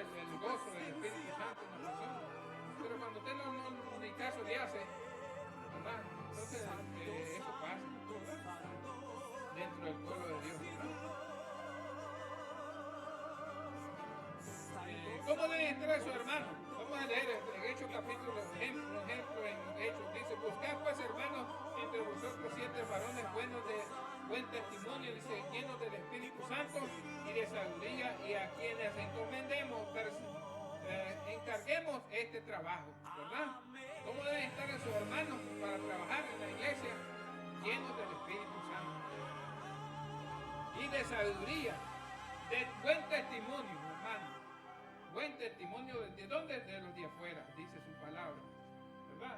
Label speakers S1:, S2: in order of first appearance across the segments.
S1: el gozo del Espíritu Santo en la persona. Pero cuando usted ni caso le hace, ¿verdad? Entonces eso pasa, ¿verdad? Dentro del pueblo de Dios, ¿verdad? ¿Cómo deben entrar sus hermanos? Vamos a leer en Hechos capítulo, un ejemplo en Hechos. Dice, buscad pues hermanos entre vosotros 7 varones buenos de buen testimonio, dice, llenos del Espíritu Santo y de sabiduría, y a quienes encomendemos, encarguemos este trabajo, ¿verdad? ¿Cómo deben estar sus hermanos para trabajar en la iglesia? Llenos del Espíritu Santo y de sabiduría, de buen testimonio, hermano. Buen testimonio, ¿de dónde? De los de afuera, dice su palabra, ¿verdad?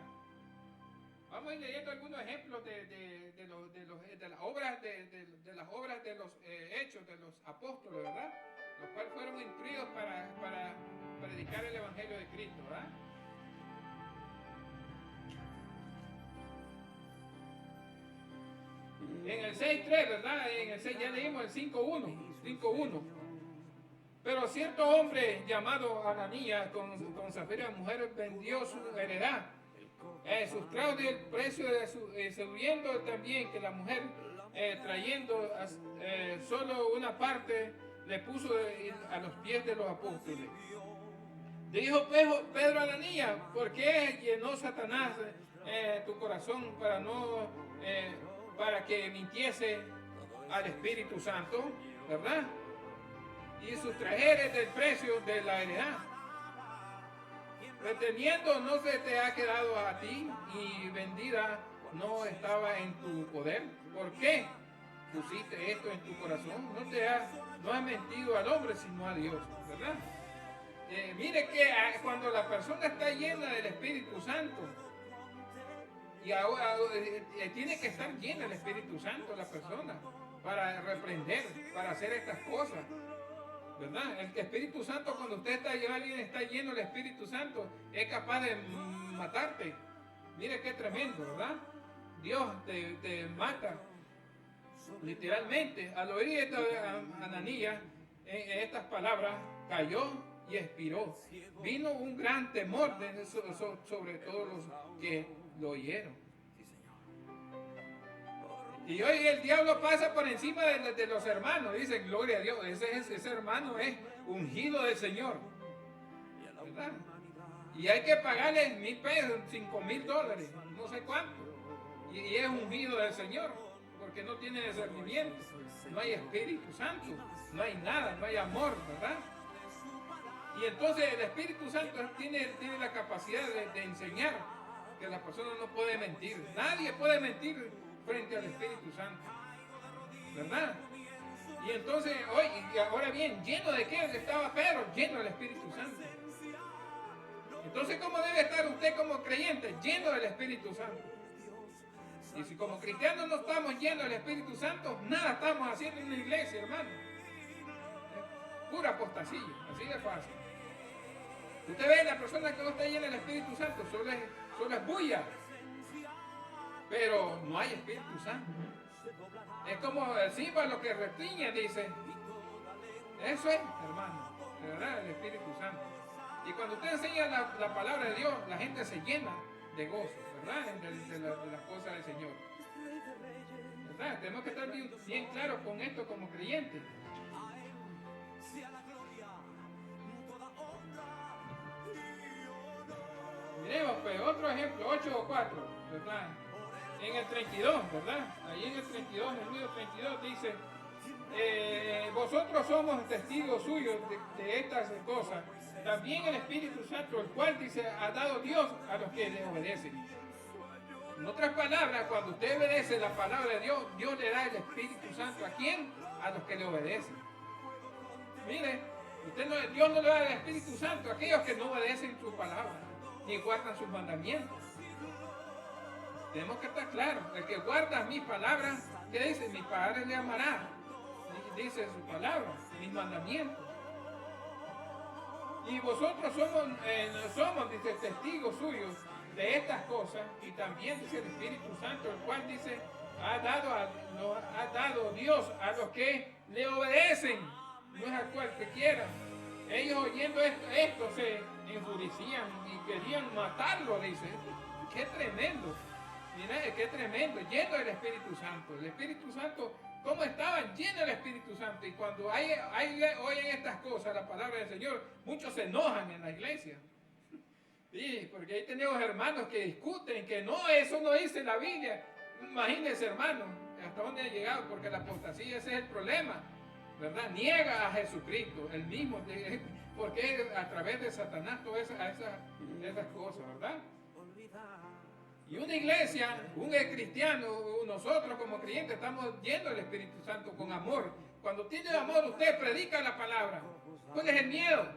S1: Vamos a ir leyendo algunos ejemplos de las obras de los hechos de los apóstoles, ¿verdad? Los cuales fueron instruidos para predicar el evangelio de Cristo, ¿verdad? En el 6.3, ¿verdad? En el 6 ya leímos el 5.1. Pero cierto hombre llamado Ananías con Zafira mujer vendió su heredad, sustrajo del precio de su, sabiendo también que la mujer trayendo solo una parte le puso a los pies de los apóstoles. Dijo Pedro a Ananías, ¿por qué llenó Satanás tu corazón para que mintiese al Espíritu Santo, ¿verdad? Y sustrajeres del precio de la heredad. Reteniendo no se te ha quedado a ti y vendida no estaba en tu poder. ¿Por qué pusiste esto en tu corazón? No has mentido al hombre sino a Dios, ¿verdad? Mire que cuando la persona está llena del Espíritu Santo, y ahora tiene que estar llena del Espíritu Santo la persona para reprender, para hacer estas cosas. ¿Verdad? El Espíritu Santo, cuando alguien está lleno del Espíritu Santo, es capaz de matarte. Mire qué tremendo, ¿verdad? Dios te mata, literalmente. Al oír esta Ananías, estas palabras, cayó y expiró. Vino un gran temor sobre todos los que lo oyeron. Y hoy el diablo pasa por encima de los hermanos. Dicen, gloria a Dios, ese hermano es ungido del Señor, ¿verdad? Y hay que pagarle 1,000 pesos, $5,000, no sé cuánto. Y es ungido del Señor, porque no tiene discernimiento, no hay Espíritu Santo, no hay nada, no hay amor, ¿verdad? Y entonces el Espíritu Santo tiene la capacidad de enseñar que la persona no puede mentir. Nadie puede mentir frente al Espíritu Santo, ¿verdad? Y entonces, ahora bien, ¿lleno de qué estaba Pedro? Lleno del Espíritu Santo. Entonces, ¿cómo debe estar usted como creyente? Lleno del Espíritu Santo. Y si como cristianos no estamos llenos del Espíritu Santo, nada estamos haciendo en una iglesia, hermano. Es pura apostasía, así de fácil. Usted ve, la persona que no está llena del Espíritu Santo solo es bulla. Pero no hay Espíritu Santo. Es como el símbolo que retiñe, dice. Eso es, hermano, de verdad, el Espíritu Santo. Y cuando usted enseña la palabra de Dios, la gente se llena de gozo, ¿verdad? De las cosas del Señor. ¿Verdad? Tenemos que estar bien claros con esto como creyentes. Miremos, pues, otro ejemplo, 8:4, ¿verdad? En el 32, ¿verdad? Ahí en el 32, en el número 32 dice, vosotros somos testigos suyos de estas cosas. También el Espíritu Santo, el cual dice, ha dado Dios a los que le obedecen. En otras palabras, cuando usted obedece la palabra de Dios, Dios le da el Espíritu Santo. ¿A quién? A los que le obedecen. Mire, Dios no le da el Espíritu Santo a aquellos que no obedecen su palabra, ni guardan sus mandamientos. Tenemos que estar claros. El que guarda mis palabras, ¿qué dice? Mi Padre le amará. Dice su palabra, mis mandamientos. Y vosotros somos, dice, testigos suyos de estas cosas. Y también dice el Espíritu Santo, el cual dice, nos ha dado Dios a los que le obedecen. No es al cual que quiera. Ellos oyendo esto se enfurecían y querían matarlo, dice. Qué tremendo. Mira, qué tremendo, lleno del Espíritu Santo. El Espíritu Santo, ¿cómo estaban? Llenos del Espíritu Santo. Y cuando oyen estas cosas, la palabra del Señor, muchos se enojan en la iglesia. Sí, porque ahí tenemos hermanos que discuten, que no, eso no dice la Biblia. Imagínense, hermanos, hasta dónde ha llegado, porque la apostasía, ese es el problema, ¿verdad? Niega a Jesucristo, el mismo, porque a través de Satanás todas esas cosas, ¿verdad? Y una iglesia, un cristiano, nosotros como creyentes estamos llenos del Espíritu Santo con amor. Cuando tiene amor, usted predica la palabra. ¿Cuál es el miedo?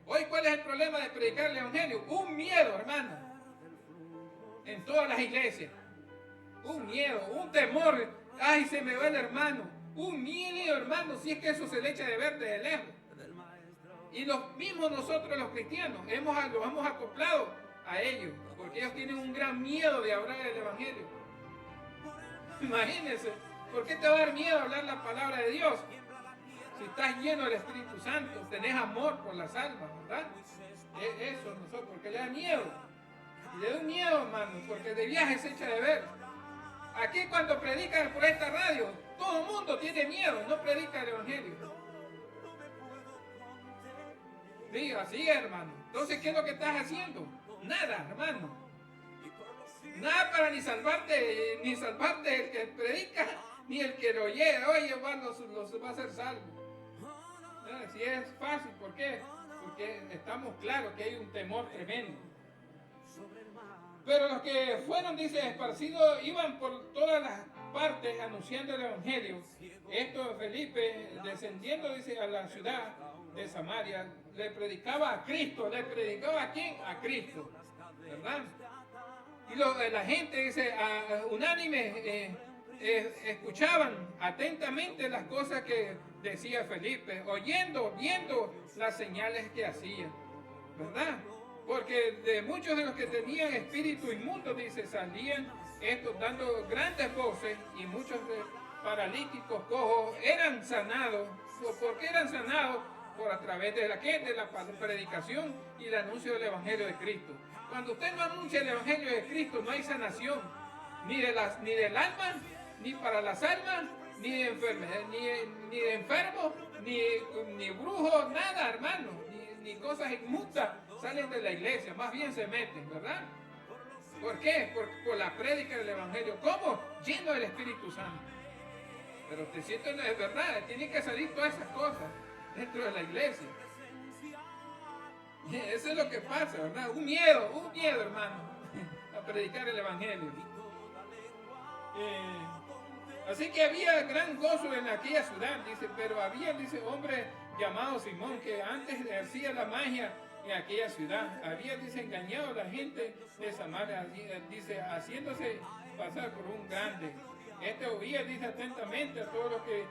S1: Hoy, ¿cuál es el problema de predicar el Evangelio? Un miedo, hermano, en todas las iglesias. Un miedo, un temor. Ay, se me va el hermano. Un miedo, hermano, si es que eso se le echa de ver desde lejos. Y los mismos nosotros los cristianos los hemos acoplado a ellos, porque ellos tienen un gran miedo de hablar el Evangelio. Imagínense, ¿por qué te va a dar miedo hablar la palabra de Dios? Si estás lleno del Espíritu Santo, tenés amor por las almas, ¿verdad? Eso nosotros, porque le da miedo. Y le da un miedo, hermano, porque de viaje se echa de ver. Aquí cuando predican por esta radio, todo el mundo tiene miedo, no predica el Evangelio. Sí, así es, hermano. Entonces, ¿qué es lo que estás haciendo? Nada, hermano. Nada para ni salvarte el que predica, ni el que lo oye, va a ser salvo. Si es fácil, ¿por qué? Porque estamos claros que hay un temor tremendo. Pero los que fueron, dice, esparcidos, iban por todas las partes anunciando el Evangelio. Esto Felipe, descendiendo, dice, a la ciudad de Samaria, le predicaba a Cristo. ¿Le predicaba a quién? A Cristo, ¿verdad? Y la gente, dice, unánime, escuchaban atentamente las cosas que decía Felipe, viendo las señales que hacía, ¿verdad? Porque de muchos de los que tenían espíritu inmundo, dice, salían estos dando grandes voces, y muchos paralíticos, cojos, eran sanados. ¿Por qué eran sanados? Por a través de la predicación y el anuncio del Evangelio de Cristo. Cuando usted no anuncia el Evangelio de Cristo, no hay sanación, ni del alma, ni para las almas, ni de enfermedad, ni de enfermos, ni brujos, nada, hermano, ni cosas inmundas salen de la iglesia, más bien se meten, ¿verdad? ¿Por qué? Por la prédica del Evangelio. ¿Cómo? Lleno del Espíritu Santo. Pero te siento, es verdad, tienen que salir todas esas cosas dentro de la iglesia. Eso es lo que pasa, ¿verdad? Un miedo, hermano, a predicar el Evangelio. Así que había gran gozo en aquella ciudad, dice, pero había, dice, hombre llamado Simón, que antes ejercía la magia en aquella ciudad. Había, dice, engañado a la gente de Samaria, dice, haciéndose pasar por un grande. Este oía, dice, atentamente a todos los que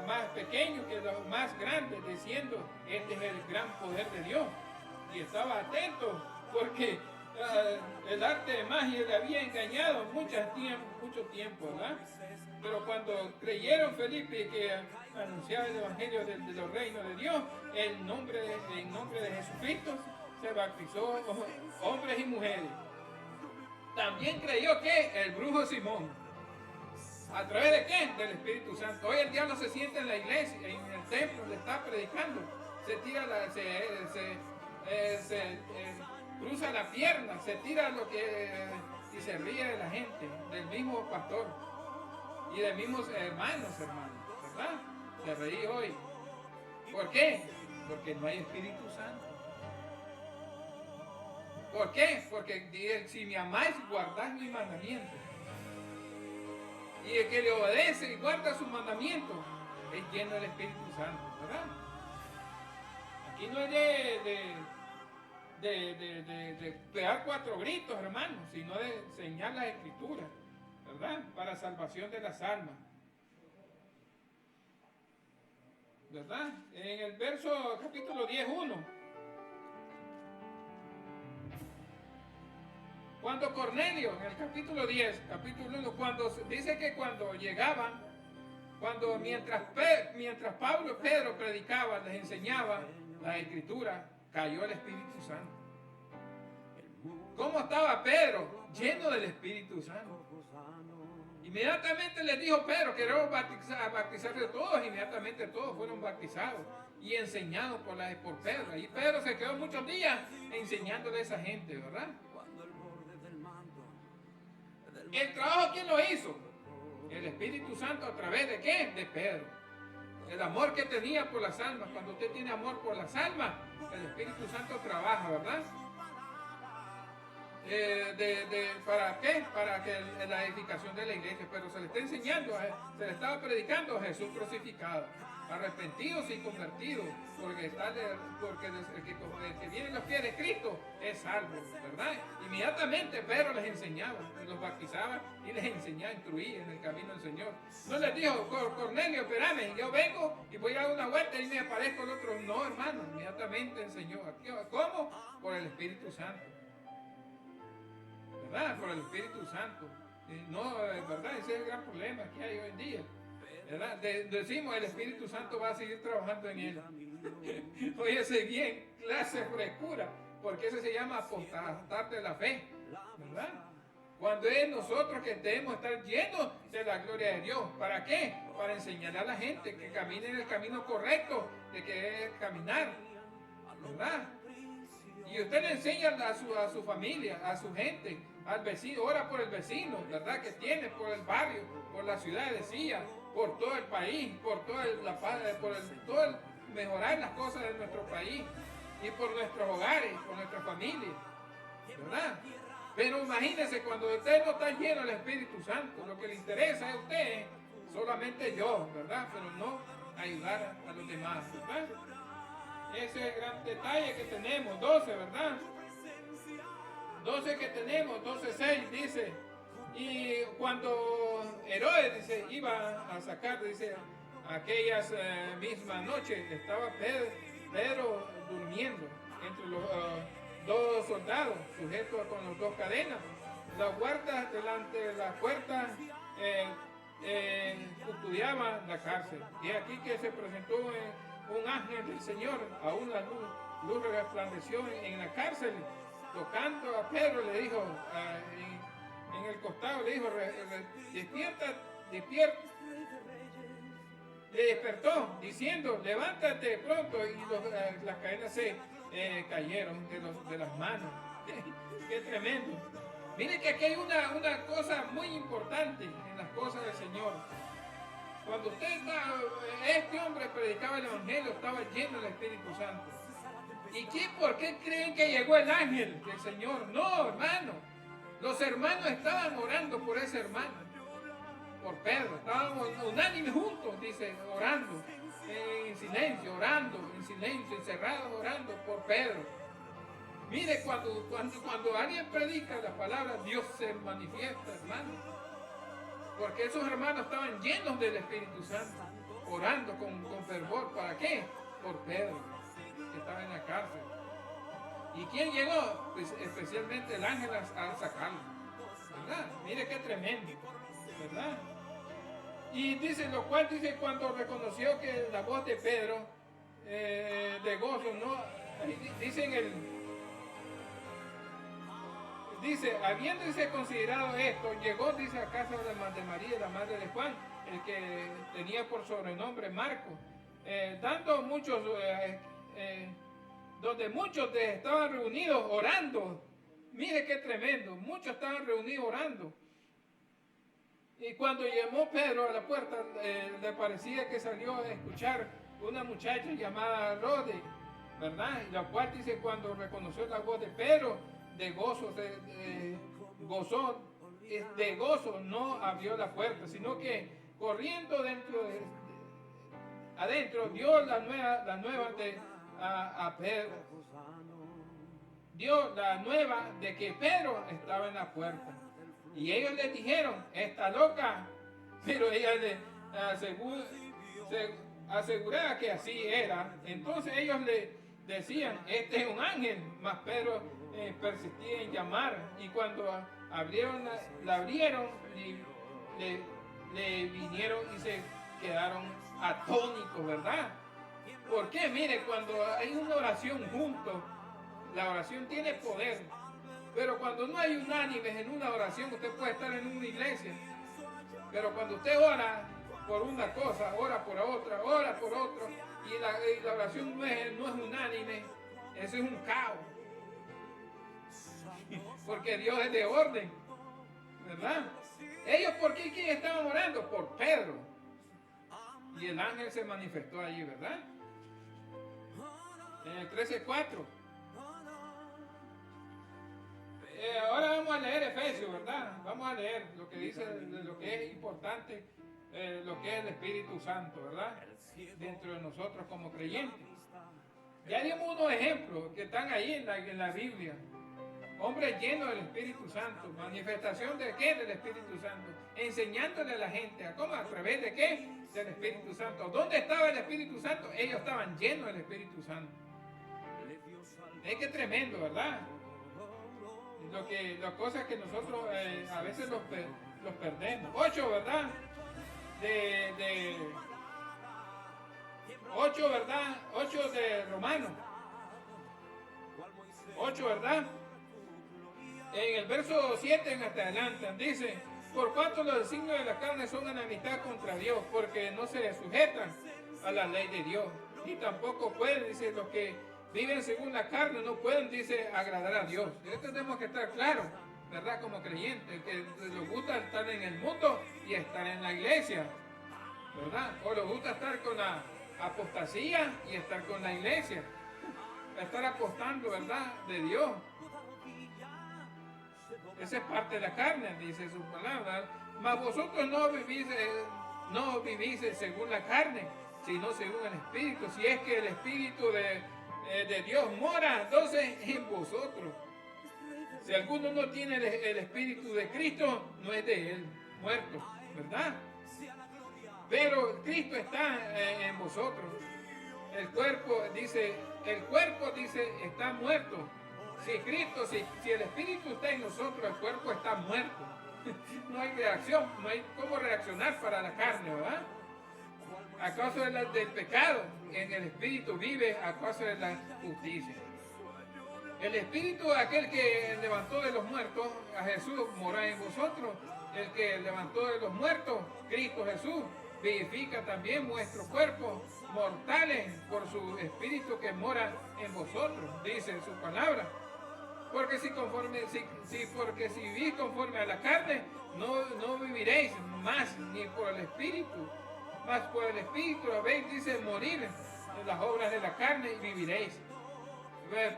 S1: más pequeños que los más grandes, diciendo, este es el gran poder de Dios. Y estaba atento porque el arte de magia le había engañado mucho tiempo, ¿verdad? Pero cuando creyeron Felipe que anunciaba el Evangelio de los reinos de Dios, en nombre de Jesucristo se bautizó hombres y mujeres. También creyó que el brujo Simón. ¿A través de qué? Del Espíritu Santo. Hoy el diablo se sienta en la iglesia, en el templo, le está predicando. Se tira cruza la pierna, se tira y se ríe de la gente, del mismo pastor y de mismos hermanos, ¿verdad? Se reí hoy. ¿Por qué? Porque no hay Espíritu Santo. ¿Por qué? Porque si me amáis, guardad mis mandamientos. Y el que le obedece y guarda sus mandamientos es lleno del Espíritu Santo, ¿verdad? Aquí no es de pegar 4 gritos, hermanos, sino de enseñar las Escrituras, ¿verdad? Para salvación de las almas, ¿verdad? En el capítulo 10:1. Cuando Cornelio, en el capítulo 10, capítulo 1, dice que cuando llegaban mientras Pedro predicaba, les enseñaba la Escritura, cayó el Espíritu Santo. ¿Cómo estaba Pedro? Lleno del Espíritu Santo. Inmediatamente les dijo Pedro, queremos bautizarse todos. Inmediatamente todos fueron bautizados y enseñados por Pedro. Y Pedro se quedó muchos días enseñándole a esa gente, ¿verdad? ¿El trabajo quién lo hizo? El Espíritu Santo. ¿A través de qué? De Pedro. El amor que tenía por las almas. Cuando usted tiene amor por las almas, el Espíritu Santo trabaja, ¿verdad? ¿Para qué? Para que la edificación de la iglesia. Pero se le está enseñando, se le estaba predicando a Jesús crucificado, arrepentidos y convertidos, porque el que viene en los pies de Cristo es salvo, ¿verdad? Inmediatamente Pedro les enseñaba, los bautizaba y les enseñaba, instruía en el camino del Señor. No les dijo, Cornelio, espérame, yo vengo y voy a dar una vuelta y me aparezco el otro. No, hermano, inmediatamente enseñó. ¿Cómo? Por el Espíritu Santo. ¿Verdad? Por el Espíritu Santo. No, ¿verdad? Ese es el gran problema que hay hoy en día. ¿Verdad? Decimos, el Espíritu Santo va a seguir trabajando en él. Óyese bien, clase frescura, porque eso se llama apostar de la fe. ¿Verdad? Cuando es nosotros que debemos estar llenos de la gloria de Dios. ¿Para qué? Para enseñar a la gente que camine en el camino correcto, de que es caminar. ¿Verdad? Y usted le enseña a su familia, a su gente, al vecino, ora por el vecino, ¿verdad? Que tiene, por el barrio, por la ciudad, decía, por todo el país, por todo el mejorar las cosas de nuestro país y por nuestros hogares, por nuestra familia, ¿verdad? Pero imagínese, cuando usted no está lleno del Espíritu Santo, lo que le interesa a usted solamente yo, ¿verdad? Pero no ayudar a los demás, ¿verdad? Ese es el gran detalle que tenemos, 12, ¿verdad? 12 que tenemos, 12:6 dice, y cuando Herodes, dice, iba a sacar, dice, aquellas mismas noches, estaba Pedro durmiendo entre los dos soldados, sujetos con las dos cadenas. La guarda delante de la puerta custodiaban la cárcel. Y aquí que se presentó un ángel del Señor, a una luz resplandeció en la cárcel, tocando a Pedro, le dijo, en el costado, le dijo, despierta. Le despertó, diciendo, levántate pronto, y las cadenas se cayeron de las manos. Qué tremendo. Mire que aquí hay una cosa muy importante en las cosas del Señor. Cuando este hombre predicaba el Evangelio, estaba lleno del Espíritu Santo. ¿Y por qué creen que llegó el ángel del Señor? No, hermano. Los hermanos estaban orando por ese hermano, por Pedro. Estábamos unánimes juntos, dice, orando, en silencio, orando, en silencio, encerrados orando por Pedro. Mire, cuando alguien predica la palabra, Dios se manifiesta, hermano. Porque esos hermanos estaban llenos del Espíritu Santo, orando con fervor. ¿Para qué? Por Pedro, que estaba en la cárcel. ¿Y quién llegó? Pues especialmente el ángel al sacarlo. ¿Verdad? Mire qué tremendo. ¿Verdad? Y dice, lo cual dice, cuando reconoció que la voz de Pedro, de gozo, no, dice en el... Dice, habiéndose considerado esto, llegó, dice, a casa de María, la madre de Juan, el que tenía por sobrenombre Marco, dando muchos, donde muchos estaban reunidos orando. Mire qué tremendo, muchos estaban reunidos orando. Y cuando llamó Pedro a la puerta, le parecía que salió a escuchar una muchacha llamada Rode, ¿verdad? Y la cual dice, cuando reconoció la voz de Pedro, de gozo, de gozo no abrió la puerta, sino que corriendo adentro dio la nueva a Pedro. Dio la nueva de que Pedro estaba en la puerta. Y ellos le dijeron, está loca. Pero ella le aseguraba que así era. Entonces ellos le decían, este es un ángel. Mas Pedro persistía en llamar. Y cuando la abrieron, le vinieron y se quedaron atónitos, ¿verdad? ¿Por qué? Mire, cuando hay una oración juntos, la oración tiene poder. Pero cuando no hay unánimes en una oración, usted puede estar en una iglesia. Pero cuando usted ora por una cosa, ora por otra, y la oración no es unánime, eso es un caos. Porque Dios es de orden, ¿verdad? Ellos, ¿por qué quién estaban orando? Por Pedro. Y el ángel se manifestó allí, ¿verdad? En el 13:4. Ahora vamos a leer Efesios, ¿verdad? Vamos a leer lo que dice, lo que es importante, lo que es el Espíritu Santo, ¿verdad? Dentro de nosotros como creyentes. Ya dimos unos ejemplos que están ahí en la Biblia. Hombres llenos del Espíritu Santo. ¿Manifestación de qué? Del Espíritu Santo. Enseñándole a la gente. ¿Cómo? ¿A través de qué? Del Espíritu Santo. ¿Dónde estaba el Espíritu Santo? Ellos estaban llenos del Espíritu Santo. Es que tremendo, ¿verdad? Las cosas que nosotros a veces los perdemos. 8, ¿verdad? 8, ¿verdad? 8 de Romanos. 8, ¿verdad? En el verso 7 en hasta adelante dice: por cuanto los designios de la carne son enemistad contra Dios, porque no se sujetan a la ley de Dios, y tampoco pueden, dice, los que viven según la carne no pueden, dice, agradar a Dios. Esto tenemos que estar claros, ¿verdad? Como creyentes, que les gusta estar en el mundo y estar en la iglesia, ¿verdad? O les gusta estar con la apostasía y estar con la iglesia, estar apostando, ¿verdad? De Dios. Esa es parte de la carne, dice su palabra. Mas vosotros no vivís según la carne, sino según el Espíritu. Si es que el Espíritu de Dios mora entonces en vosotros. Si alguno no tiene el Espíritu de Cristo, no es de él, muerto, ¿verdad? Pero Cristo está en vosotros. El cuerpo dice, está muerto. Si el Espíritu está en nosotros, el cuerpo está muerto. No hay reacción, no hay cómo reaccionar para la carne, ¿verdad? A causa del pecado, en el Espíritu vive a causa de la justicia. El Espíritu, aquel que levantó de los muertos a Jesús, mora en vosotros. El que levantó de los muertos, Cristo Jesús, vivifica también vuestros cuerpos mortales por su Espíritu que mora en vosotros, dice su palabra. Porque si vivís conforme a la carne, no viviréis más ni por el Espíritu. Mas por el Espíritu habéis, dice, morir en las obras de la carne y viviréis.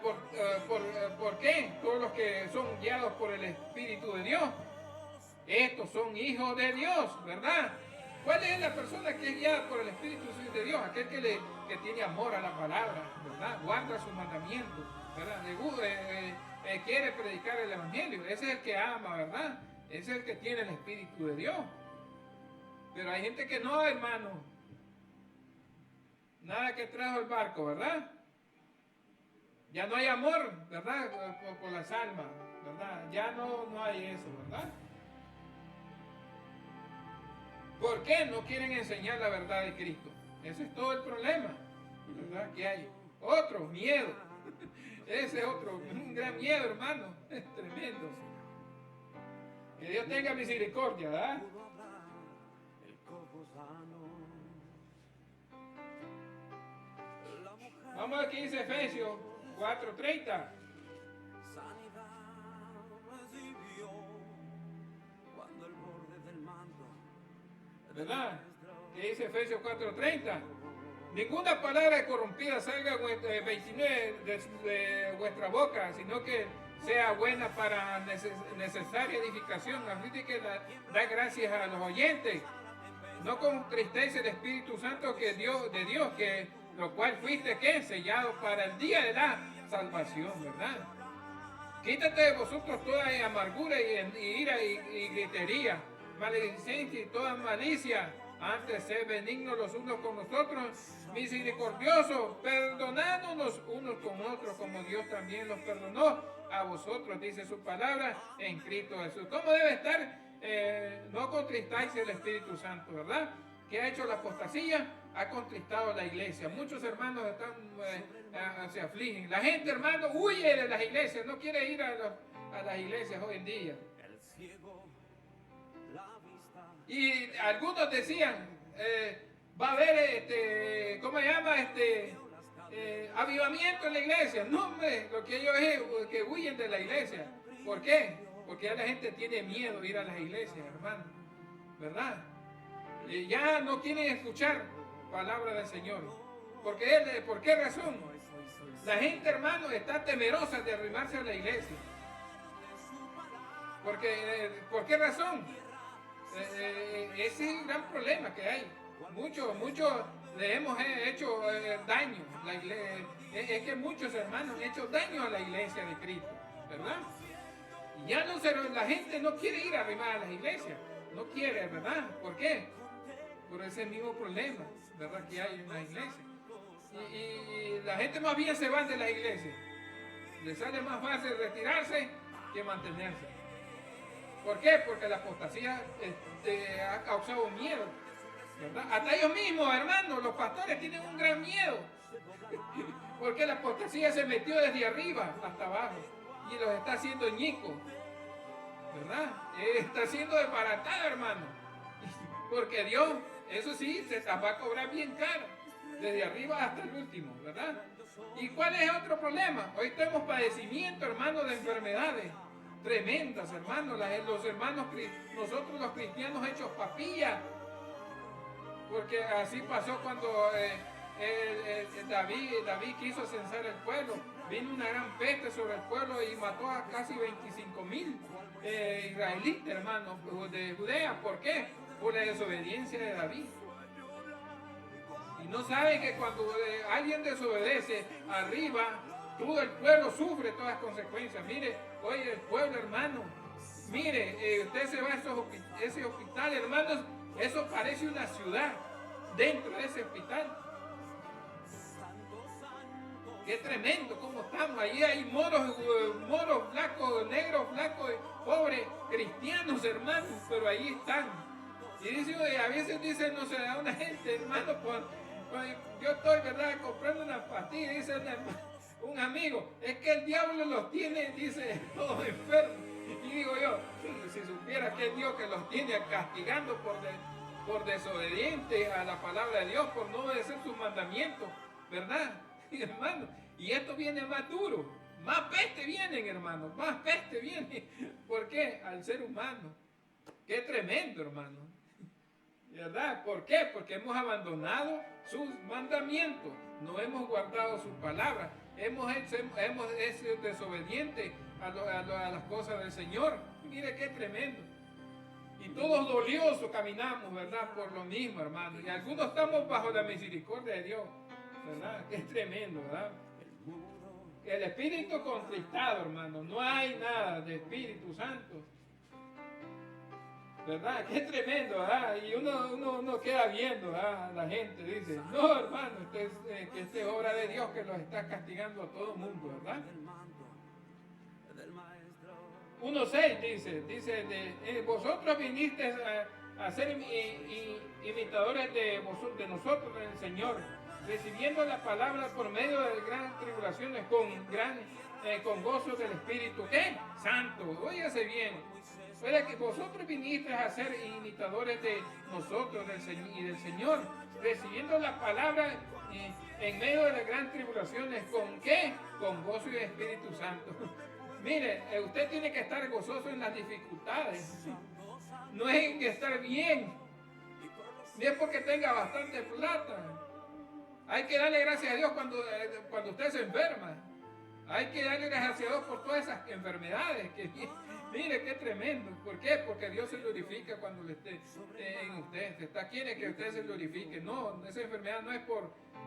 S1: ¿Por qué? Todos los que son guiados por el Espíritu de Dios, estos son hijos de Dios, ¿verdad? ¿Cuál es la persona que es guiada por el Espíritu de Dios? Aquel que tiene amor a la palabra, ¿verdad? Guarda sus mandamientos, ¿verdad? Quiere predicar el Evangelio. Ese es el que ama, ¿verdad? Ese es el que tiene el Espíritu de Dios. Pero hay gente que no, hermano. Nada que trajo el barco, ¿verdad? Ya no hay amor, ¿verdad? Por las almas, ¿verdad? Ya no hay eso, ¿verdad? ¿Por qué no quieren enseñar la verdad de Cristo? Ese es todo el problema, ¿verdad? Que hay. Otro, miedo. Ese es otro, un gran miedo, hermano. Es tremendo. Que Dios tenga misericordia, ¿verdad? Vamos a aquí dice Efesios 4:30. ¿Verdad? Que dice Efesios 4:30. Ninguna palabra corrompida salga 29 de vuestra boca, sino que sea buena para necesaria edificación, a fin de que da gracias a los oyentes. No contristéis el Espíritu Santo de Dios, que lo cual fuiste ¿qué? Sellado para el día de la salvación, ¿verdad? Quítate de vosotros toda amargura y ira y gritería, maledicencia y toda malicia. Antes ser benignos los unos con los otros, misericordiosos, perdonándonos unos con otros, como Dios también los perdonó a vosotros, dice su palabra, en Cristo Jesús. ¿Cómo debe estar? No contristáis el Espíritu Santo, ¿verdad? ¿Qué ha hecho la apostasía? Ha contristado a la iglesia. Muchos hermanos se afligen. La gente, hermano, huye de las iglesias, no quiere ir a las iglesias hoy en día. Y algunos decían, va a haber, ¿cómo se llama? Avivamiento en la iglesia. No, hombre, lo que ellos es que huyen de la iglesia. ¿Por qué? Porque ya la gente tiene miedo de ir a las iglesias, hermano. ¿Verdad? Y ya no quieren escuchar palabra del Señor. ¿Por qué razón? La gente, hermano, está temerosa de arrimarse a la iglesia. ¿Por qué razón? Ese es el gran problema que hay. Muchos le hemos hecho daño. Es que muchos hermanos han hecho daño a la iglesia de Cristo, ¿verdad? Y ya la gente no quiere ir a arrimar a las iglesias. No quiere, ¿verdad? ¿Por qué? Por ese mismo problema, ¿verdad? Que hay en las iglesias. Y la gente más bien se va de la iglesia. Les sale más fácil retirarse que mantenerse. ¿Por qué? Porque la apostasía ha causado miedo, ¿verdad? Hasta ellos mismos, hermanos, los pastores tienen un gran miedo. Porque la apostasía se metió desde arriba hasta abajo y los está haciendo ñicos, ¿verdad? Está siendo desbaratado, hermano. Porque Dios, eso sí, se las va a cobrar bien caro, desde arriba hasta el último, ¿verdad? ¿Y cuál es otro problema? Hoy tenemos padecimiento, hermano, de enfermedades tremendas, hermanos. Los hermanos, nosotros los cristianos hechos papilla, porque así pasó cuando David quiso censar el pueblo. Vino una gran peste sobre el pueblo y mató a casi 25,000 israelitas, hermanos, de Judea. ¿Por qué? Por la desobediencia de David. Y no saben que cuando alguien desobedece, arriba todo el pueblo sufre todas las consecuencias. Mire, oye, el pueblo, hermano, mire, usted se va a ese hospital, hermanos, eso parece una ciudad dentro de ese hospital. Qué tremendo cómo estamos. Allí hay moros flacos, negros flacos, pobres, cristianos, hermanos, pero ahí están. Y a veces dicen, no sé, a una gente, hermano, yo estoy, ¿verdad?, comprando una pastilla, dice un amigo, es que el diablo los tiene, dice, todos enfermos. Y digo yo, si supiera que es Dios que los tiene castigando por desobedientes a la palabra de Dios, por no obedecer sus mandamientos, ¿verdad? Hermano, y esto viene más duro, más peste vienen, hermano, más peste viene. ¿Por qué? Al ser humano. Qué tremendo, hermano, ¿verdad? ¿Por qué? Porque hemos abandonado sus mandamientos, no hemos guardado sus palabras, hemos sido desobedientes a las cosas del Señor. Mire qué tremendo. Y todos doliosos caminamos, ¿verdad? Por lo mismo, hermano. Y algunos estamos bajo la misericordia de Dios, ¿verdad? Qué tremendo, ¿verdad? El Espíritu contristado, hermano. No hay nada de Espíritu Santo, ¿verdad? Qué tremendo, ¿verdad? Y uno queda viendo, ¿verdad? La gente dice, no, hermano, que esta es obra de Dios que los está castigando a todo el mundo, ¿verdad? 1:6 dice, vosotros vinisteis a ser imitadores de nosotros, del Señor, recibiendo la palabra por medio de grandes tribulaciones con gozo del Espíritu, ¿qué? Santo. Óigase bien. Puede que vosotros vinisteis a ser imitadores de nosotros y del Señor, recibiendo la palabra en medio de las grandes tribulaciones, ¿con qué? Con gozo y Espíritu Santo. Mire, usted tiene que estar gozoso en las dificultades. No es en estar bien, ni es porque tenga bastante plata. Hay que darle gracias a Dios cuando usted se enferma. Hay que darle gracias a Dios por todas esas enfermedades. Mire qué tremendo. ¿Por qué? Porque Dios se glorifica cuando le esté en usted. Quiere que usted se glorifique. No, esa enfermedad no es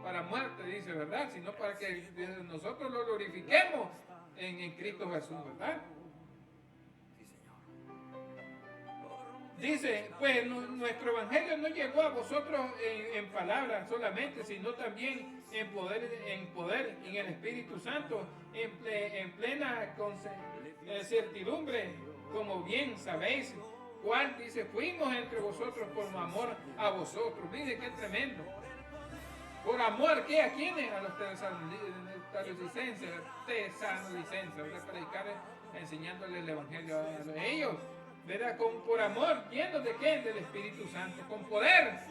S1: para muerte, dice, ¿verdad? Sino para que nosotros lo glorifiquemos en Cristo Jesús, ¿verdad? Dice, pues nuestro evangelio no llegó a vosotros en palabras solamente, sino también en poder, en el Espíritu Santo, en plena certidumbre, como bien sabéis, cual dice, fuimos entre vosotros por amor a vosotros. Miren qué tremendo. Por amor, ¿qué? ¿A quiénes? A los tesalonicenses, ¿verdad? Predicar enseñándole el evangelio a ellos, ¿verdad? Por amor, ¿llenos de qué? Del Espíritu Santo, con poder.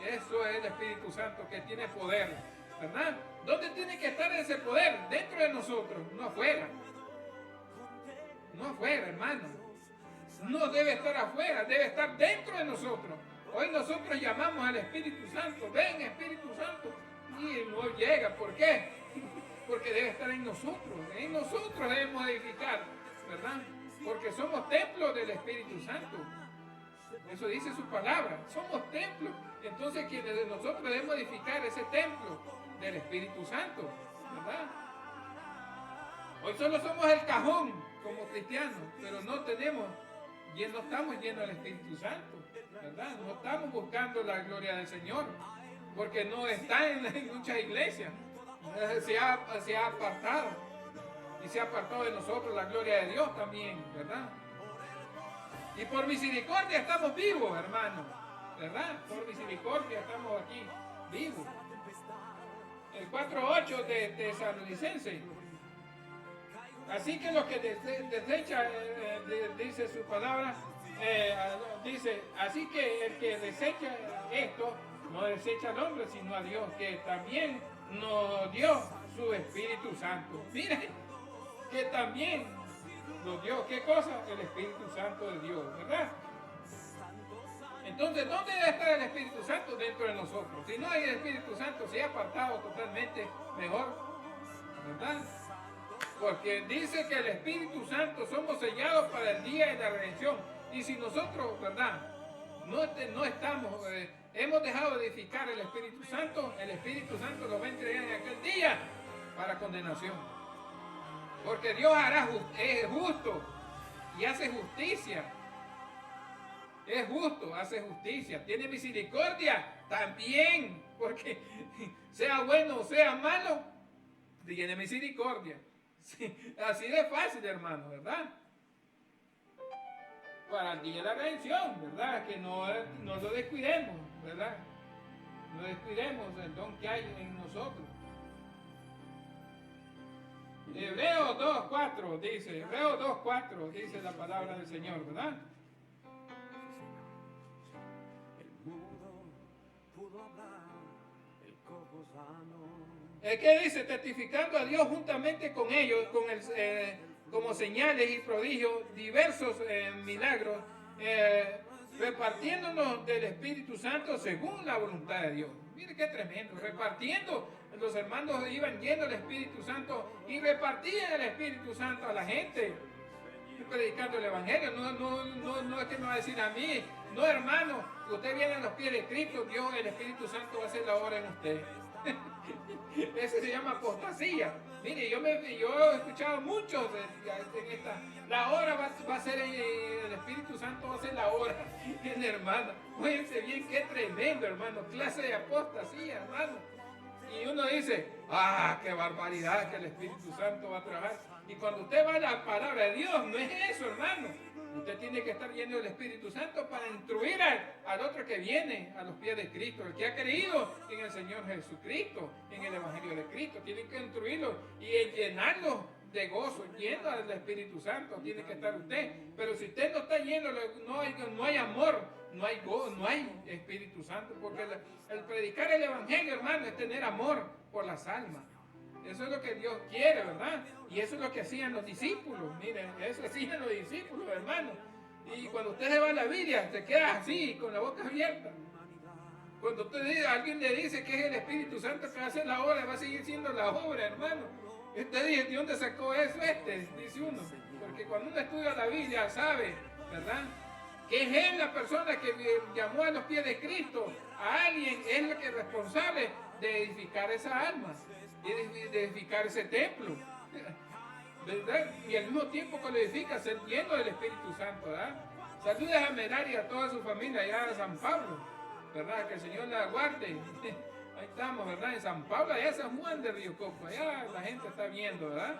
S1: Eso es el Espíritu Santo, que tiene poder, ¿verdad? ¿Dónde tiene que estar ese poder? Dentro de nosotros, no afuera. No afuera, hermano. No debe estar afuera, debe estar dentro de nosotros. Hoy nosotros llamamos al Espíritu Santo, ven Espíritu Santo, y no llega. ¿Por qué? Porque debe estar en nosotros debemos edificar, ¿verdad? Porque somos templos del Espíritu Santo. Eso dice su palabra, somos templos. Entonces quienes de nosotros debemos edificar ese templo del Espíritu Santo, ¿verdad? Hoy solo somos el cajón como cristianos, pero no estamos llenos del Espíritu Santo, ¿verdad? No estamos buscando la gloria del Señor, porque no está en muchas iglesias. Se ha apartado, y se ha apartado de nosotros la gloria de Dios también, ¿verdad? Y por misericordia estamos vivos, hermanos, ¿verdad? Por misericordia estamos aquí vivos. El 4:8 de Tesalonicenses. Así que los que desechan, dice su palabra, dice, así que el que desecha esto, no desecha al hombre, sino a Dios, que también nos dio su Espíritu Santo. Miren, que también nos dio, ¿qué cosa? El Espíritu Santo de Dios, ¿verdad? Entonces, ¿dónde debe estar el Espíritu Santo? Dentro de nosotros. Si no hay el Espíritu Santo, se ha apartado totalmente, mejor, ¿verdad? Porque dice que el Espíritu Santo somos sellados para el día de la redención. Y si nosotros, ¿verdad? No estamos, hemos dejado de edificar el Espíritu Santo lo va a entregar en aquel día para condenación. Porque Dios es justo y hace justicia. Es justo, hace justicia, tiene misericordia también, porque sea bueno o sea malo, tiene misericordia. Sí, así de fácil, hermano, ¿verdad? Para el día de la redención, ¿verdad? Que no lo descuidemos, ¿verdad? No descuidemos el don que hay en nosotros. Hebreos 2:4 dice la palabra del Señor, ¿verdad? ¿Qué dice? Testificando a Dios juntamente con ellos, como señales y prodigios, diversos milagros, repartiéndonos del Espíritu Santo según la voluntad de Dios. Mire qué tremendo, repartiendo. Los hermanos iban llenos del Espíritu Santo y repartían el Espíritu Santo a la gente, predicando el Evangelio. No es que me va a decir a mí, no, hermano, usted viene a los pies de Cristo, Dios, el Espíritu Santo va a hacer la obra en usted. Eso se llama apostasía. Mire, yo he escuchado muchos en esta. La obra va a ser, el Espíritu Santo va a ser la obra en hermano. Fíjense bien, qué tremendo, hermano. Clase de apostasía, hermano. Y uno dice, qué barbaridad que el Espíritu Santo va a trabajar. Y cuando usted va a la palabra de Dios, no es eso, hermano. Usted tiene que estar lleno del Espíritu Santo para instruir al otro que viene a los pies de Cristo, el que ha creído en el Señor Jesucristo, en el Evangelio de Cristo. Tiene que instruirlo y llenarlo de gozo, lleno del Espíritu Santo. Tiene que estar usted. Pero si usted no está lleno, no hay amor, no hay gozo, no hay Espíritu Santo. Porque el predicar el Evangelio, hermano, es tener amor por las almas. Eso es lo que Dios quiere, ¿verdad? Y eso es lo que hacían los discípulos. Miren, eso hacían los discípulos, hermano. Y cuando usted se va a la Biblia, se queda así, con la boca abierta. Cuando alguien le dice que es el Espíritu Santo que va a hacer la obra, va a seguir siendo la obra, hermano. Usted dice, ¿de dónde sacó eso dice uno. Porque cuando uno estudia la Biblia, sabe, ¿verdad? Que es él la persona que llamó a los pies de Cristo. A alguien es el que es responsable de edificar esas almas. Y de edificar ese templo, ¿verdad? Y al mismo tiempo que lo edifica, ser lleno del Espíritu Santo, ¿verdad? Saludos a Merari y a toda su familia allá en San Pablo, ¿verdad? Que el Señor la guarde. Ahí estamos, ¿verdad? En San Pablo, allá en San Juan de Río Coco, allá la gente está viendo, ¿verdad?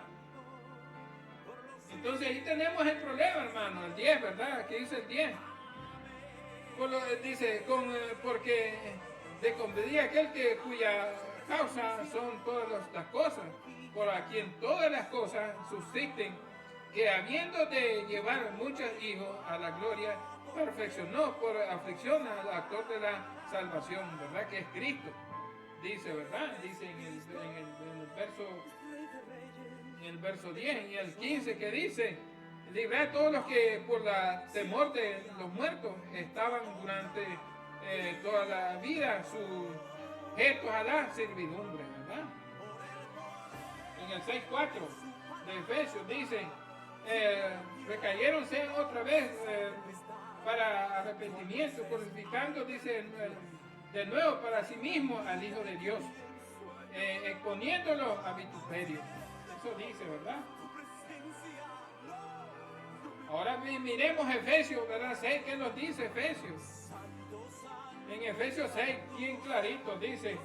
S1: Entonces ahí tenemos el problema, hermano, el 10, ¿verdad? ¿Qué dice el 10? dice, porque le convenía aquel cuya causa son todas las cosas, por a quien todas las cosas subsisten, que habiendo de llevar muchos hijos a la gloria, perfeccionó por aflicción al actor de la salvación, ¿verdad? Que es Cristo. Dice, ¿verdad? Dice en el verso 10 y el 15 que dice, librar a todos los que por la temor de los muertos estaban durante toda la vida sujetos a la servidumbre, ¿verdad? En el 6.4 de Efesios dice, recayeronse otra vez para arrepentimiento, glorificando, dice, de nuevo para sí mismo al Hijo de Dios, exponiéndolo a vituperio. Eso dice, ¿verdad? Ahora miremos Efesios, ¿verdad? 6, ¿qué nos dice Efesios? En Efesios 6, bien clarito, dice,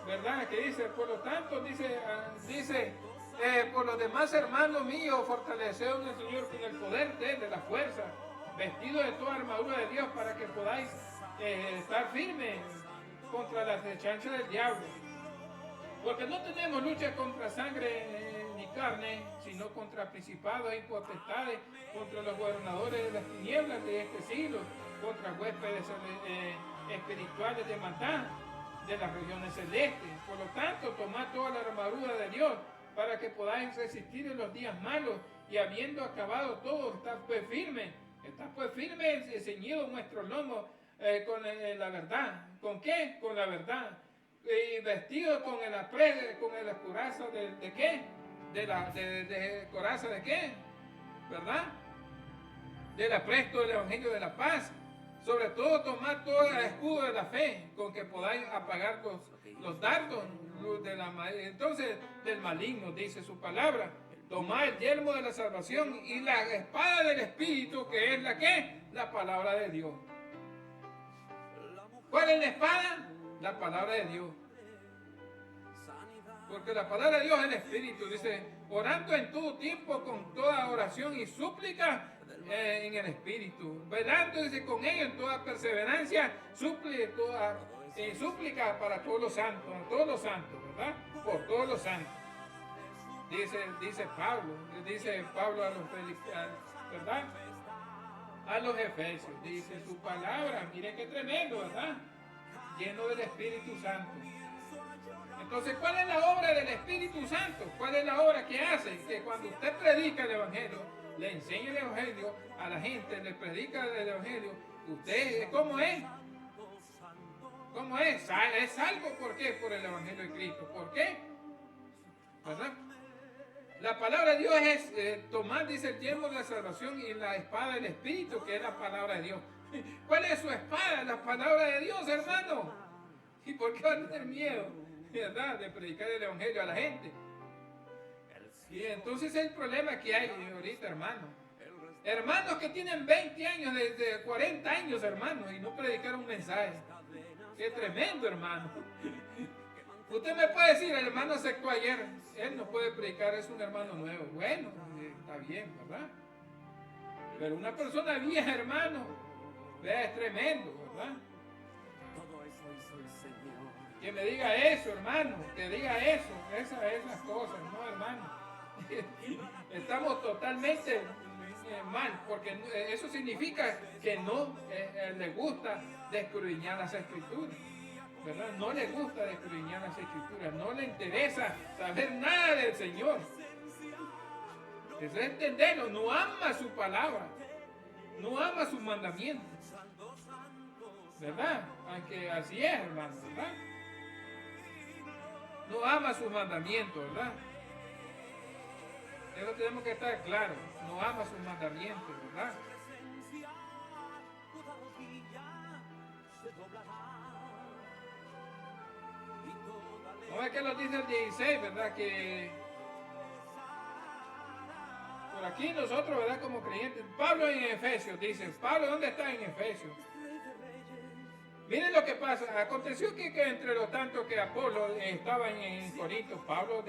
S1: ¿verdad? Que dice, por lo tanto, dice, por los demás hermanos míos, fortaleceos en el Señor con el poder de la fuerza, vestidos de toda armadura de Dios para que podáis estar firmes contra las acechanzas del diablo. Porque no tenemos lucha contra sangre ni carne, sino contra principados y potestades, contra los gobernadores de las tinieblas de este siglo, contra huéspedes espirituales de maldad de las regiones celestes. Por lo tanto, tomad toda la armadura de Dios para que podáis resistir en los días malos y habiendo acabado todo, estad pues firme, ceñido nuestro lomo con la verdad. ¿Con qué? Con la verdad. Y vestido con el coraza de qué? De coraza de qué? ¿Verdad? Del apresto del evangelio de la paz. Sobre todo tomad todo el escudo de la fe, con que podáis apagar los dardos del maligno, dice su palabra. Tomad el yelmo de la salvación y la espada del Espíritu, que es la ¿qué? La palabra de Dios. ¿Cuál es la espada? La palabra de Dios. Porque la palabra de Dios es el Espíritu. Dice, orando en todo tiempo con toda oración y súplica en el Espíritu. Velando, dice, con ello en toda perseverancia, súplica para todos los santos, ¿verdad? Por todos los santos. Dice Pablo a los ¿verdad? A los Efesios, dice su palabra, miren qué tremendo, ¿verdad? Lleno del Espíritu Santo. Entonces, ¿cuál es la obra del Espíritu Santo? ¿Cuál es la obra que hace? Que cuando usted predica el Evangelio, le enseña el Evangelio a la gente, le predica el Evangelio, usted, ¿cómo es? ¿Cómo es? Es salvo, ¿por qué? Por el Evangelio de Cristo. ¿Por qué? ¿Verdad? La palabra de Dios es tomar, dice, el tiempo de la salvación y la espada del Espíritu, que es la palabra de Dios. ¿Cuál es su espada? La palabra de Dios, hermano. ¿Y por qué va a tener miedo, verdad, de predicar el Evangelio a la gente? Y entonces el problema que hay ahorita, hermano. Hermanos que tienen 20 años, desde 40 años, hermanos, y no predicaron un mensaje. Qué tremendo, hermano. Usted me puede decir, el hermano aceptó ayer, él no puede predicar, es un hermano nuevo. Bueno, está bien, ¿verdad? Pero una persona vieja, hermano, vea, es tremendo, ¿verdad? Que me diga eso, hermano, que diga eso, esas cosas, no, hermano. Estamos totalmente mal, porque eso significa que no le gusta descruñar las Escrituras. ¿Verdad? No le gusta escudriñar las Escrituras, no le interesa saber nada del Señor. Eso es entenderlo, no ama su palabra, no ama sus mandamientos. ¿Verdad? Aunque así es, hermano, ¿verdad? No ama sus mandamientos, ¿verdad? Eso tenemos que estar claros, no ama sus mandamientos, ¿verdad? No es que lo dice el 16, ¿verdad? Que por aquí nosotros, ¿verdad? Como creyentes, Pablo en Efesios dice, Pablo, ¿dónde está en Efesios? Miren lo que pasa, aconteció que entre los tantos que Apolo estaba en Corinto, Pablo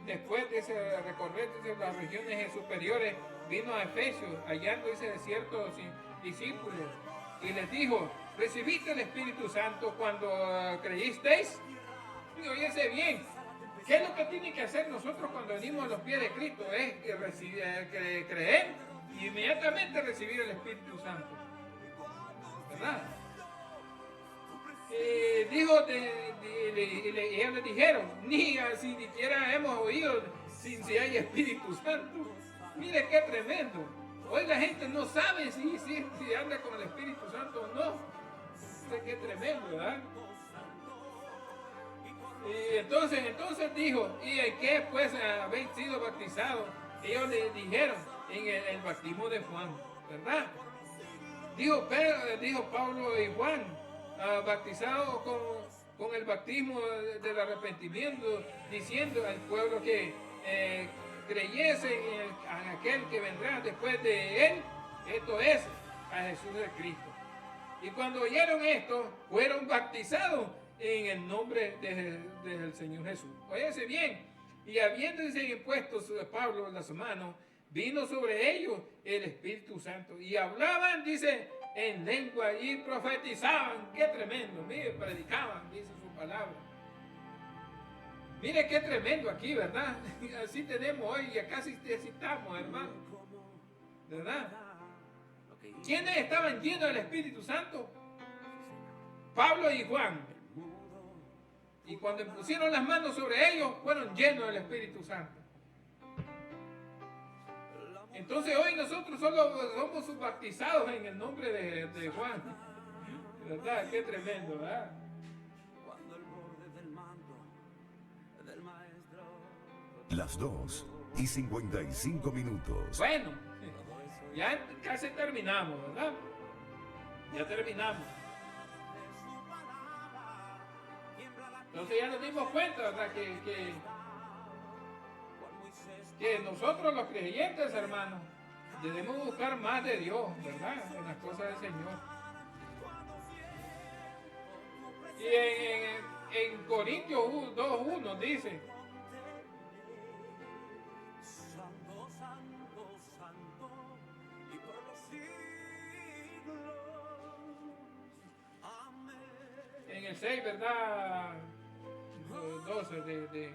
S1: después de recorrer las regiones superiores, vino a Efesios, hallando ese desierto discípulos y les dijo, ¿recibiste el Espíritu Santo cuando creísteis? Y óyese bien, ¿qué es lo que tiene que hacer nosotros cuando venimos a los pies de Cristo? Es creer y inmediatamente recibir el Espíritu Santo, ¿verdad? Dijo, y ellos le dijeron, ni siquiera hemos oído si hay Espíritu Santo. Mire qué tremendo. Hoy la gente no sabe si anda con el Espíritu Santo o no. Mire qué tremendo, ¿verdad? Y entonces dijo, ¿y en qué pues habéis sido bautizados? Ellos le dijeron, en el bautismo de Juan, ¿verdad? Dijo Pablo y Juan, bautizados con el bautismo del arrepentimiento, diciendo al pueblo que creyese en aquel que vendrá después de él, esto es, a Jesús de Cristo. Y cuando oyeron esto, fueron bautizados en el nombre del Señor Jesús. Óyese bien, y habiéndose impuesto Pablo las manos, vino sobre ellos el Espíritu Santo, y hablaban, dice, en lengua, y profetizaban. Qué tremendo, mire, predicaban, dice su palabra. Mire qué tremendo aquí, ¿verdad? Así tenemos hoy, y acá sí estamos, hermano, ¿verdad? ¿Quiénes estaban llenos del Espíritu Santo? Pablo y Juan. Y cuando pusieron las manos sobre ellos, fueron llenos del Espíritu Santo. Entonces hoy nosotros solo somos subbautizados en el nombre de Juan. ¿Verdad? Qué tremendo, ¿verdad?
S2: Las 2:55.
S1: Bueno, ya casi terminamos, ¿verdad? Ya terminamos. Entonces ya nos dimos cuenta, ¿verdad? Que nosotros los creyentes, hermanos, debemos buscar más de Dios, ¿verdad? En las cosas del Señor. Y en Corintios 2:1 dice, en el 6, ¿verdad? 12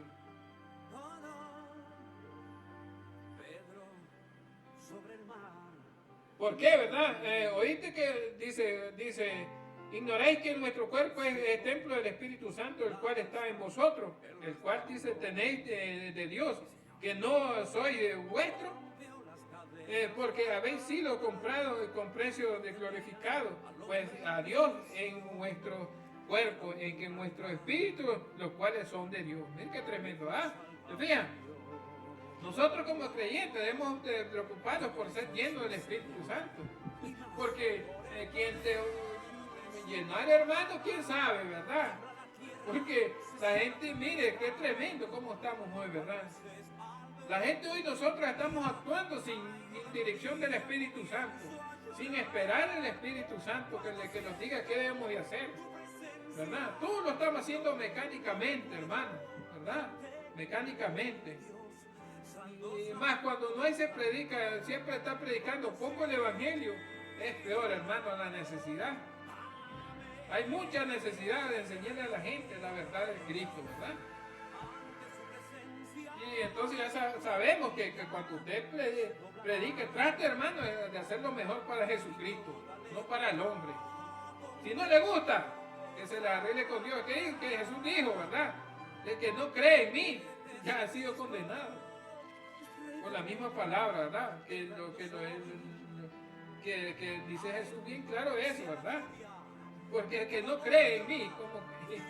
S1: ¿Por qué, verdad? Oíste que dice, ignoráis que nuestro cuerpo es templo del Espíritu Santo, el cual está en vosotros, el cual dice tenéis de Dios, que no soy vuestro, porque habéis sido comprados con precio de glorificado, pues a Dios en nuestro cuerpo, en nuestro espíritu, los cuales son de Dios. Miren qué tremendo, ¿ah? ¿Se fijan? Nosotros como creyentes debemos preocuparnos por ser llenos del Espíritu Santo, porque quien te llenar, hermano, quién sabe, ¿verdad? Porque la gente, mire, qué tremendo cómo estamos hoy, ¿verdad? La gente hoy, nosotros estamos actuando sin dirección del Espíritu Santo, sin esperar el Espíritu Santo que nos diga qué debemos de hacer, ¿verdad? Todo lo estamos haciendo mecánicamente, hermano, ¿verdad? Mecánicamente. Y más cuando no hay se predica, siempre está predicando poco el Evangelio, es peor, hermano, la necesidad. Hay mucha necesidad de enseñarle a la gente la verdad de Cristo, ¿verdad? Y entonces ya sabemos que cuando usted predique, trate, hermano, de hacer lo mejor para Jesucristo, no para el hombre. Si no le gusta, que se la arregle con Dios. Que Jesús dijo, ¿verdad? El que no cree en mí ya ha sido condenado. Con la misma palabra, ¿verdad? Que dice Jesús bien claro eso, ¿verdad? Porque el que no cree en mí, como que,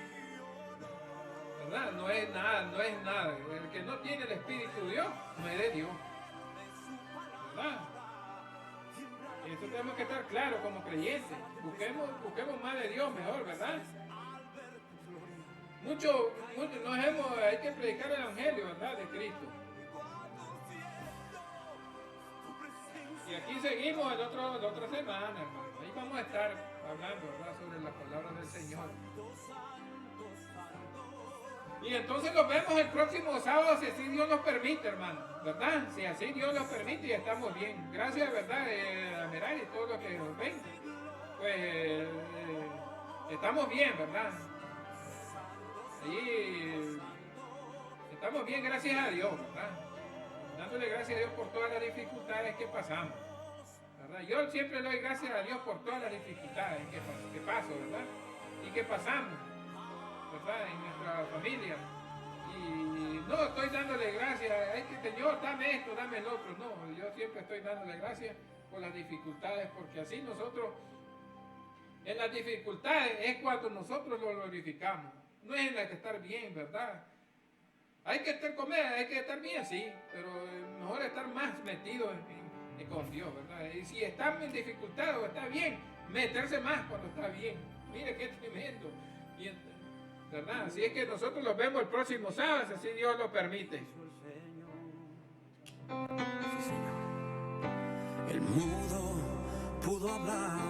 S1: ¿verdad? No es nada. El que no tiene el Espíritu de Dios, no es de Dios, ¿verdad? Y eso tenemos que estar claros como creyentes. Busquemos más de Dios mejor, ¿verdad? Hay que predicar el Evangelio, ¿verdad? De Cristo. Y aquí seguimos la otra semana, hermano. Ahí vamos a estar hablando, ¿verdad? Sobre las palabras del Señor. Y entonces nos vemos el próximo sábado, si así Dios nos permite, hermano, ¿verdad? Si así Dios nos permite y estamos bien. Gracias, ¿verdad? A Merari y todos los que nos ven. Pues estamos bien, ¿verdad? Y estamos bien, gracias a Dios, ¿verdad? Dándole gracias a Dios por todas las dificultades que pasamos, ¿verdad? Yo siempre le doy gracias a Dios por todas las dificultades que paso, ¿verdad? Y que pasamos, ¿verdad? En nuestra familia. Y no estoy dándole gracias, es que Señor, dame esto, dame el otro. No, yo siempre estoy dándole gracias por las dificultades, porque así nosotros, en las dificultades es cuando nosotros lo glorificamos. No es en la que estar bien, ¿verdad? Hay que estar hay que estar bien, sí, pero mejor estar más metido con Dios, ¿verdad? Y si está en dificultad o está bien, meterse más cuando está bien. Mire qué tremendo. Y, ¿verdad? Así es que nosotros los vemos el próximo sábado, si Dios lo permite.
S2: Sí, Señor. El mudo pudo hablar.